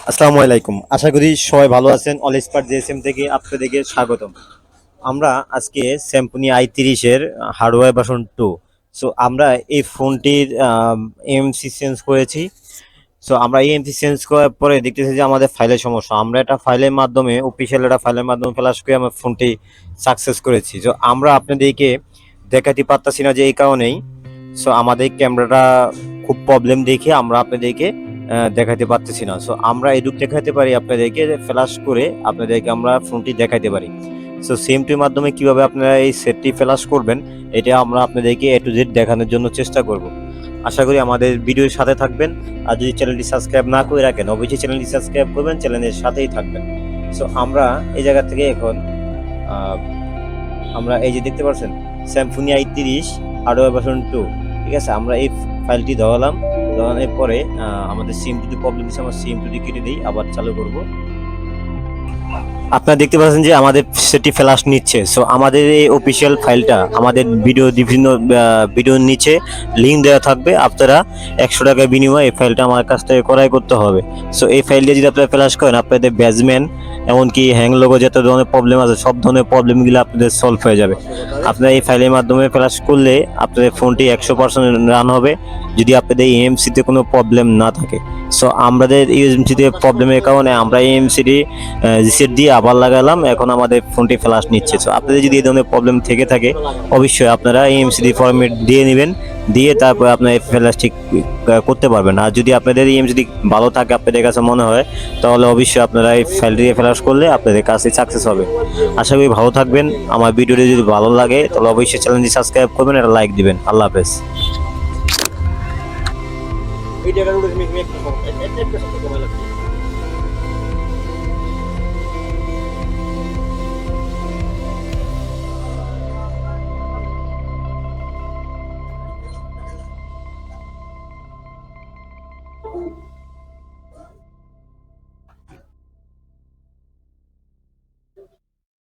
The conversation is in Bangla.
আসসালামু আলাইকুম। আশা করি সবাই ভালো আছেন। অল স্পার্ট জিএসএম থেকে আপনাদেরকে স্বাগতম। আমরা আজকে Symphony i30 এর হার্ডওয়্যার ভার্সন 2। সো আমরা এই ফোনটির এমসি চেঞ্জ করেছি। সো আমরা এই এমসি চেঞ্জ করার পরে দেখতেছি যে আমাদের ফাইলের সমস্যা। আমরা একটা ফাইলের মাধ্যমে অফিসিয়াল একটা ফাইলের মাধ্যমে ফ্ল্যাশ করে আমার ফোনটি সাকসেস করেছি। সো আমরা আপনাদেরকে দেখাতে পারতাছি না যে এই কারণেই। সো আমাদের ক্যামেরাটা খুব প্রবলেম দেখে আমরা আপনাদেরকে দেখাতে পারতেছি না। সো আমরা এটুক দেখাতে পারি আপনাদেরকে ফ্ল্যাশ করে আপনাদেরকে আমরা ফোনটি দেখাতে পারি। সো সিমটির মাধ্যমে কিভাবে আপনারা এই সেটটি ফ্ল্যাশ করবেন এটা আমরা আপনাদেরকে এ টু জেড দেখানোর জন্য চেষ্টা করব। আশা করি আমাদের ভিডিওর সাথে থাকবেন। আর যদি চ্যানেলটি সাবস্ক্রাইব না করে রাখেন অবশ্যই চ্যানেলটি সাবস্ক্রাইব করবেন, চ্যানেলের সাথেই থাকবেন। সো আমরা এই জায়গা থেকে এখন আহ, আমরা এই যে দেখতে পাচ্ছেন Symphony i30 হার্ডওয়্যার ভার্সন 2, ঠিক আছে। আমরা এই ফাইলটি ধরানোর পরে আমাদের সিম যদি প্রবলেম দিচ্ছে আমরা সিম যদি কেটে দিই আবার চালু করব। আপনারা দেখতে পাচ্ছেন যে আমাদের সেটি ফ্ল্যাশ নিচ্ছে। সো আমাদের এই অফিসিয়াল ফাইলটা আমাদের বিভিন্ন ভিডিওর নিচে লিঙ্ক দেওয়া থাকবে। আপনারা 100 টাকার বিনিময়ে এই ফাইলটা আমার কাছ থেকে ক্রয় করতে হবে। সো এই ফাইল দিয়ে যদি আপনারা ফ্ল্যাশ করেন আপনাদের ব্যাজমেন্ট এমনকি হ্যাং লোগো যত ধরনের প্রবলেম আছে সব ধরনের প্রবলেমগুলো আপনাদের সলভ হয়ে যাবে। আপনারা এই ফাইলের মাধ্যমে ফ্ল্যাশ করলে আপনাদের ফোনটি 100% রান হবে যদি আপনাদের এএমসিতে কোনো প্রবলেম না থাকে। সো আমাদের ইউএমসিতে প্রবলেমের কারণে আমরা এএমসিটি রিসেট দিয়ে আবার লাগালাম, এখন আমাদের ফোনটি ফ্ল্যাশ নিচ্ছে। সো আপনাদের যদি এই ধরনের প্রবলেম থেকে থাকে অবশ্যই আপনারা এএমসিডি ফরম্যাট দিয়ে নেবেন, দিয়ে তারপর আপনার ফ্ল্যাশ ঠিক করতে পারবেন। আর যদি আপনাদের এএমসিডি ভালো থাকে আপনাদের কাছে মনে হয় তাহলে অবশ্যই আপনারা এই ফাইল দিয়ে ফ্ল্যাশ করলে আপনাদের কাছে সাকসেস হবে। আশা করি ভালো থাকবেন। আমার ভিডিওটি যদি ভালো লাগে তাহলে অবশ্যই চ্যানেলটি সাবস্ক্রাইব করবেন, একটা লাইক দিবেন। আল্লাহ হাফেজ।